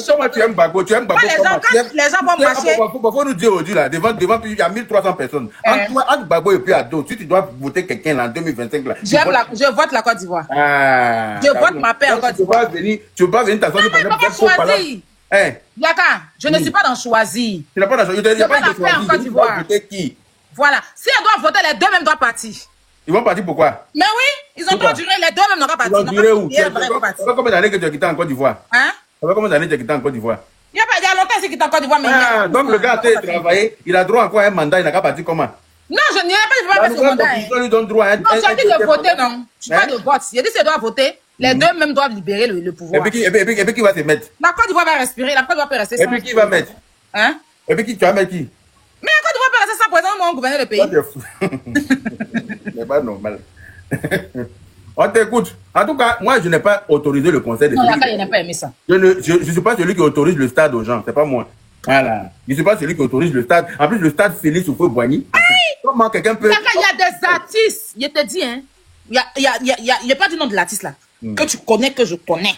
Comment tu aimes Gbagbo? Tu aimes Gbagbo? Les gens vont marcher. Faut nous dire aujourd'hui, là, devant, il y a 1300 personnes. Entre Gbagbo et puis Ado, si tu dois voter quelqu'un là, en 2025, là. Je vote la Côte d'Ivoire. Je vote ma paix en Côte d'Ivoire. Tu peux pas venir t'asseoir pour choisir. Yaka, je ne suis pas dans choisir. Tu n'as pas dans choisir. Je veux la paix en Côte d'Ivoire. Voter qui? Voilà. Si elles doivent voter, les deux mêmes doivent partir. Ils vont partir pourquoi? Mais oui, ils ont pas duré, les deux même n'ont pas parti. Ils ont duré où? Ça fait combien d'années que tu as quitté en Côte d'Ivoire? Hein? Ça fait combien d'années que tu as quitté en Côte d'Ivoire? Il y a longtemps qu'il est en Côte d'Ivoire, mais. Donc le gars a travaillé, il a droit encore à un mandat, il n'a qu'à partir comment? Non, je n'y ai pas faire ce mandat. Lui donne droit à non, j'ai dit de voter, non. Je ne suis pas de vote. J'ai dit qu'elle doit voter. Les deux même doivent libérer le pouvoir. Et puis qui va se mettre? La Côte d'Ivoire va respirer, la Côte d'Ivoire peut rester sans. Et puis qui va mettre? Hein? Et puis tu vas mettre qui? Mais la Côte d'Ivoire peut rester sans président, moi, on gouverne le pays. C'est pas normal. On t'écoute. En tout cas, moi, je n'ai pas autorisé le conseil de. Non, là, il n'a pas aimé ça. Je ne suis pas celui qui autorise le stade aux gens, c'est pas moi. Voilà. Je ne suis pas celui qui autorise le stade. En plus, le stade Félix Houphouët-Boigny. Comment quelqu'un peut. Il y a des artistes, je te dis, hein. Il n'y a pas du nom de l'artiste là. Que tu connais, que je connais.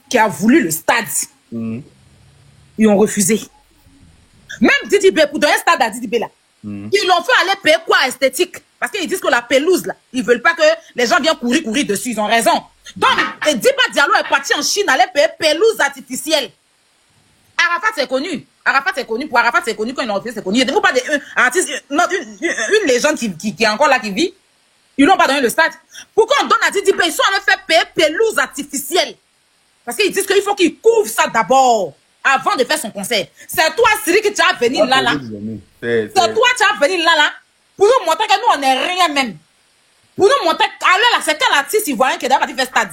Qui a voulu le stade. Ils ont refusé. Même Didi B, pour donner un stade à Didi B là. Ils l'ont fait aller payer quoi esthétique? Parce qu'ils disent que la pelouse là, ils veulent pas que les gens viennent courir dessus. Ils ont raison. Donc, Diba Diallo est parti en Chine aller payer pelouse artificielle. Arafat c'est connu. Arafat c'est connu. Pour Arafat c'est connu quand ils l'ont refusé, c'est connu. Il n'y a pas une légende qui est encore là qui vit. Ils n'ont pas donné le stade. Pourquoi on donne à Didi B? Ils sont en train de faire payer pelouse artificielle. Parce qu'ils disent qu'il faut qu'ils couvrent ça d'abord. Avant de faire son concert. C'est toi, Siri, que tu as venu là. C'est toi, tu as venu là. Pour nous montrer que nous, on n'est rien même. Pour nous montrer, alors là, c'est quel artiste ivoirien qui est d'abord faire stade.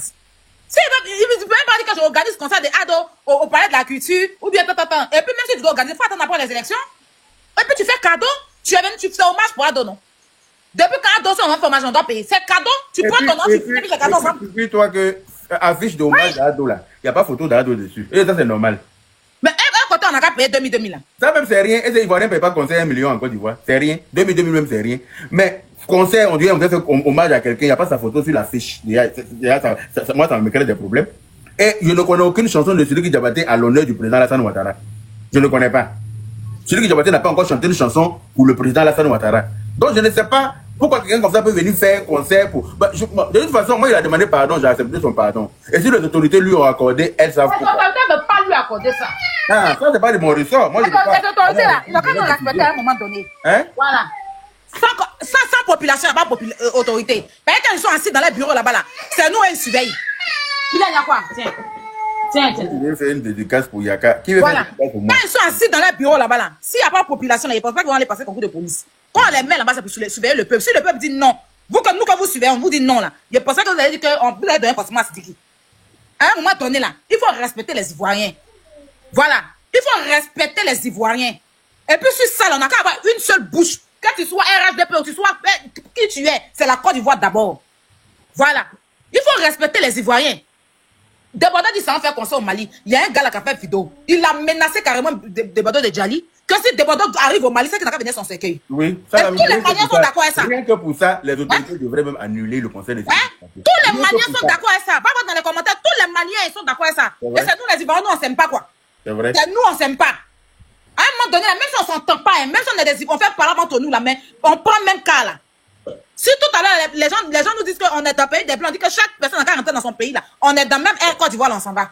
Il ne peut même pas dire que j'organise concert de Ado au palais de la culture, ou bien, et puis même si tu dois organiser, il faut attendre après les élections. Et puis tu fais cadeau, tu es venu, tu fais hommage pour Ado, non? Depuis quand Ado, c'est un hommage, on doit payer. C'est cadeau, tu prends ton nom, tu fais le cadeau. Et puis toi, que affiche de hommage à Ado là, il n'y a pas photo d'Ado dessus. Et ça, c'est normal. Mais un côté, on a qu'à payer 2000 là. Ça même, c'est rien. Et les Ivoiriens ne payent pas concert 1 million en Côte d'Ivoire. C'est rien. 2000 même, c'est rien. Mais concert, on dirait, on fait hommage à quelqu'un, il n'y a pas sa photo sur l'affiche. Moi, ça me crée des problèmes. Et je ne connais aucune chanson de celui qui Diabaté à l'honneur du président Alassane Ouattara. Je ne connais pas. Celui qui Diabaté n'a pas encore chanté une chanson pour le président Alassane Ouattara. Donc, je ne sais pas pourquoi quelqu'un comme ça peut venir faire un concert pour. De toute façon, moi, il a demandé pardon, j'ai accepté son pardon. Et si les autorités lui ont accordé, elles savent. Les autorités ne veulent pas lui accorder ça. Ah, ça, c'est pas de mon ressort. Moi, les autorités là, ils ont qu'à nous respecter à un moment donné. Hein? Voilà. Sans population, il n'y a pas autorité. Mais quand ils sont assis dans les bureaux là-bas, là, c'est nous qui surveillent. Il y a quoi? Tiens. Qui veut faire une dédicace pour Yaka? Qui veut faire une dédicace pour moi? Quand ils sont assis dans les bureaux là-bas, là, s'il n'y a pas de population, là, ils ne pensent pas qu'ils vont aller passer concours de police. Quand on les met là-bas, c'est pour surveiller le peuple. Si le peuple dit non, nous, quand vous surveillez, on vous dit non là. Je pensais que vous allez dire qu'on vous allez donner forcément à Sidiki. À un moment donné là, il faut respecter les Ivoiriens. Voilà. Il faut respecter les Ivoiriens. Et puis sur ça, on n'a qu'à avoir une seule bouche. Que tu sois RHDP ou tu sois qui tu es, c'est la Côte d'Ivoire d'abord. Voilà. Il faut respecter les Ivoiriens. Débordeur dit ça, on fait concert au Mali. Il y a un gars là qui a fait vidéo. Il a menacé carrément Débordeur de Djali. Que si Débordeur arrive au Mali, c'est qu'il n'a qu'à venir son cercueil. Oui. Tous les Maliens sont d'accord avec ça. Rien que pour ça, les autorités devraient même annuler le conseil des Tous les Maliens sont d'accord avec ça. Va voir dans les commentaires, tous les Maliens ils sont d'accord avec ça. Et c'est nous les Ivoiriens, nous on s'aime pas quoi. C'est vrai. C'est nous on s'aime pas. À un moment donné, même si on s'entend pas, même si on est des Ivoiriens, on fait parler entre nous là, mais on prend même cas là. Si tout à l'heure, les gens nous disent qu'on est un pays des blancs, on dit que chaque personne a qu'à rentrer dans son pays là. On est dans même Air Côte d'Ivoire, là, on s'en va.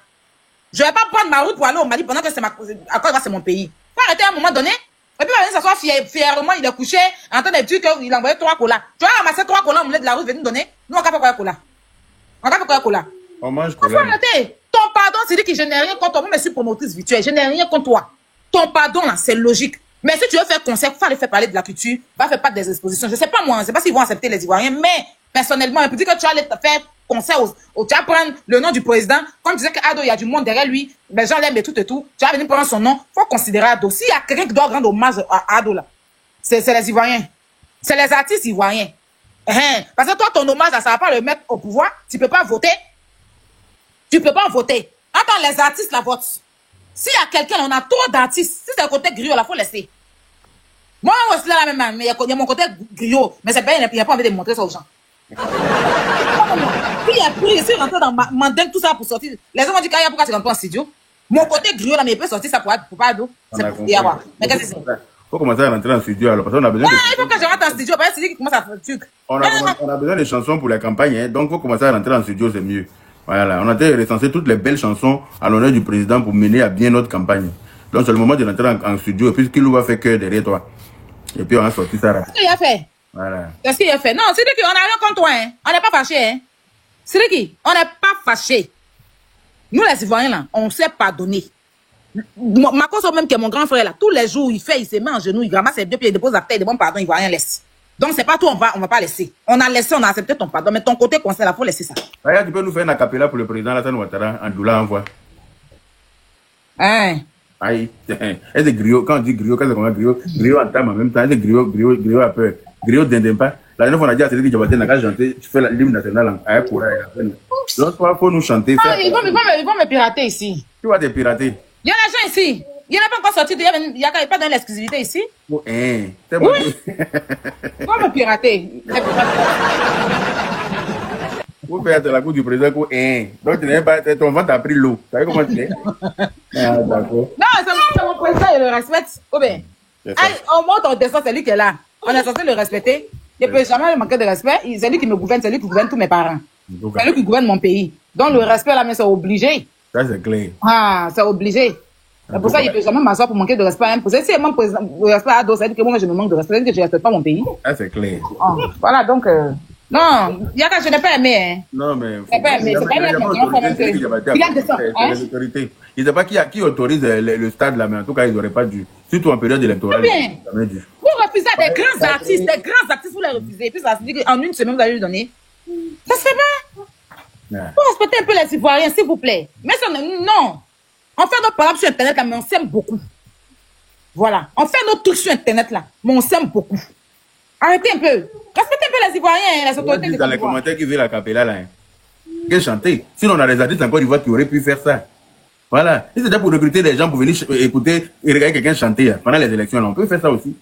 Je vais pas prendre ma route pour aller au Mali pendant que c'est à Côte d'Ivoire, c'est mon pays. Faut arrêter à un moment donné. Et puis, il va venir s'asseoir fièrement, il est couché, en train de dire qu'il a envoyé 3 colas. Tu vas ramasser 3 colas au milieu de la route, venir nous donner. Nous, on va faire quoi, cola? On va faire quoi, cola? On mange cola. Faut arrêter. Ton pardon, c'est dit que je n'ai rien contre toi. Moi, je suis promotrice virtuelle. Je n'ai rien contre toi. Ton pardon, là, c'est logique. Mais si tu veux faire concert, il faut aller faire parler de la culture, va faire pas des expositions. Je sais pas moi, je sais pas s'ils vont accepter les Ivoiriens, mais personnellement, peut-être que tu vas aller faire concert tu vas prendre le nom du président, comme tu disais qu'Ado, il y a du monde derrière lui, les gens l'aiment et tout, tu vas venir prendre son nom, faut considérer Ado. S'il y a quelqu'un qui doit rendre hommage à Ado, là, c'est les Ivoiriens. C'est les artistes ivoiriens. Parce que toi, ton hommage, là, ça va pas le mettre au pouvoir, tu peux pas voter. Tu peux pas voter. Attends, les artistes la votent. S'il y a quelqu'un, on a trop d'artistes. Si c'est le côté griot, il faut laisser. Moi, aussi, là, même, mais il y a mon côté griot. Mais c'est pas, il n'y a pas envie de montrer ça aux gens. Puis il a pris, il s'est rentré dans Mandingue, tout ça pour sortir. Les gens vont dire, pourquoi tu rentres pas en studio? Mon côté griot, là, mais il peut sortir ça pour pas d'eau. C'est pour dire, mais qu'est-ce que c'est? Il faut commencer à rentrer en studio alors, parce qu'on a besoin il faut que je rentre en studio, parce que c'est lui qui commence à faire le truc. On a besoin de chansons pour la campagne, hein, donc il faut commencer à rentrer en studio, c'est mieux. Voilà, on a été recensé toutes les belles chansons à l'honneur du président pour mener à bien notre campagne. Donc c'est le moment de rentrer en studio, et puis ce qu'il nous va faire que derrière toi. Et puis on a sorti ça là. Qu'est-ce qu'il a fait? Voilà. Qu'est-ce qu'il a fait? Non, c'est lui qui, on n'a rien contre toi, hein. On n'est pas fâchés, hein. C'est lui qui, on n'est pas fâchés. Nous les Ivoiriens là, on sait pardonner. Makoso même qui est mon grand frère là, tous les jours il se met en genoux, il ramasse ses deux pieds, il dépose la tête, il demande pardon, il va rien laisser. Donc c'est pas tout, on va pas laisser. On a laissé, on a accepté ton pardon, mais ton côté conseil là, faut laisser ça. Regarde, tu peux nous faire une acapella pour le président Alassane Ouattara en Doula envoie. Hein? Aïe, est de griot, quand on dit griot, qu'est-ce qu'on a griot? Griot en table en même temps, est de griot à peur. Griot d'indempa. La dernière fois on a dit à celui qui Diabaté, n'a qu'à chanter, tu fais l'hymne national en courage. Donc toi, faut nous chanter. Ils vont me pirater ici. Tu vas te pirater. Il y a des gens ici. Il n'y en a pas encore sorti. Il n'y a pas donné l'exclusivité ici. Oh, hein. C'est bon. Oui. Ils vont me pirater. Vous faites la cour du président. Hein. Donc tu n'es pas. Ton ventre a pris l'eau. Tu savez comment tu es? Ah, d'accord. Non, c'est mon président, il le respecte. Oh ben. On monte, on descend, c'est lui qui est là. On est censé le respecter. Il ne peut jamais manquer de respect. C'est lui qui me gouverne, c'est lui qui gouverne tous mes parents. C'est lui qui gouverne mon pays. Donc le respect là, mais c'est obligé. Ça c'est clair. Ah, c'est obligé. C'est pour ça qu'il ne peut jamais m'asseoir pour manquer de respect à un président. Si mon président le respect à d'autres, ça veut dire que moi je me manque de respect, ça veut dire que je ne respecte pas mon pays. Ça c'est clair. Ah, voilà, donc non, Yaka, je n'ai pas aimé. Hein. Non, mais. Je n'ai pas aimé. C'est pas l'autorité. Il ne sait pas qui autorise le stade là, mais en tout cas, ils n'auraient pas dû. Surtout en période électorale. Vous refusez des grands artistes, vous les refusez. Et puis ça se dit qu'en une semaine, vous allez lui donner. Ça se fait pas. Vous respectez un peu les Ivoiriens, s'il vous plaît. Mais ça, non. On fait notre parole sur Internet là, mais on s'aime beaucoup. Voilà. On fait nos trucs sur Internet là, mais on s'aime beaucoup. Arrêtez un peu. Respectez un peu les Ivoiriens, les autorités. Dans les commentaires qui veulent la capella là. Quel chanter. Sinon, on a des artistes encore d'Ivoire qui auraient pu faire ça. Voilà. Si c'était pour recruter des gens pour venir écouter et regarder quelqu'un chanter pendant les élections, là, on peut faire ça aussi.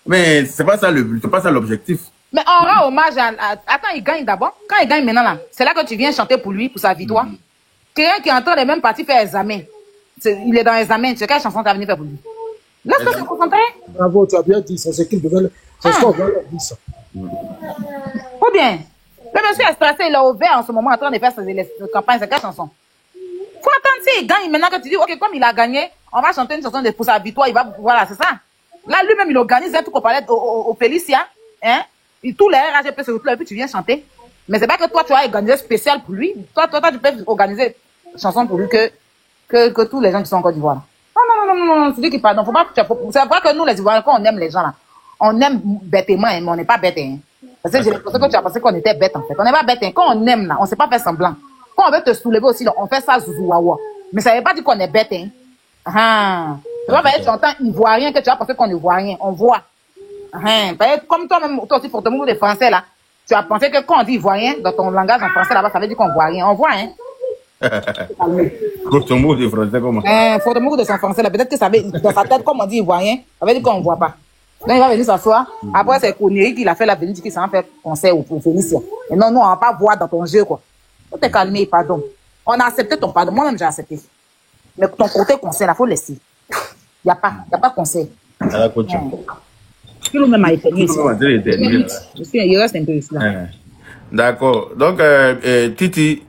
Mais c'est pas ça l'objectif. Mais on rend hommage à... Attends, il gagne d'abord. Quand il gagne maintenant, là, c'est là que tu viens chanter pour lui, pour sa victoire. Quelqu'un qui est en train de même partie faire examen. Il est dans l'examen. Tu sais quelle chanson tu as venu faire pour lui? Laisse-toi se concentrer. Bravo, tu as bien dit ça. C'est qu'il devait... C'est ce qu'on doit leur dire ça. Ou bien, le monsieur est stressé, il est au vert en ce moment en train de faire ses campagnes. C'est quelle chanson? Faut attendre s'il gagne. Maintenant que tu dis, ok, comme il a gagné, on va chanter une chanson pour sa victoire. Il va... Voilà, c'est ça. Là, lui-même, il organise un truc qu'on parlait au Félicia. Hein? Et tous les RHP se retrouvent et puis tu viens chanter. Mais c'est pas que toi, tu as organisé spécial pour lui. Toi, tu peux organiser une chanson pour lui que tous les gens qui sont en Côte d'Ivoire. Non, c'est lui qui pardonne. Faut pas, c'est vrai que nous, les Ivoiriens, quand on aime les gens là, on aime bêtement, mais on n'est pas bête. Hein. Parce que j'ai l'impression que tu as pensé qu'on était bête en fait. On n'est pas bête. Hein. Quand on aime là, on ne sait pas faire semblant. Quand on veut te soulever aussi, là, on fait ça zouzouawa. Mais ça ne veut pas dire qu'on est bête. Hein. Ah. Tu vas être chantant ivoirien que tu as pensé qu'on est ivoirien. On voit. Ah. Comme toi-même, toi aussi, pour te montrer des Français là, tu as pensé que quand on dit ivoirien, dans ton langage en français là-bas, ça veut dire qu'on voit rien. On voit, hein. Pour ton mot de français, comment? Pour ton mot de son français là, peut-être que ça veut, dans sa tête, comme on dit ivoirien, ça veut dire qu'on ne voit pas. Donc il va venir s'asseoir. Après, c'est Connery qui l'a fait la venue, qui s'en fait conseil au Félicia. Et non, on va pas voir dans ton jeu, quoi. Faut te calmer, pardon. On a accepté ton pardon. Moi-même, j'ai accepté. Mais ton côté conseil, là, faut laisser. Il n'y a pas de conseil. À la coach. Tout le même a été ici. Il reste un peu ici, là. D'accord. Donc, Titi,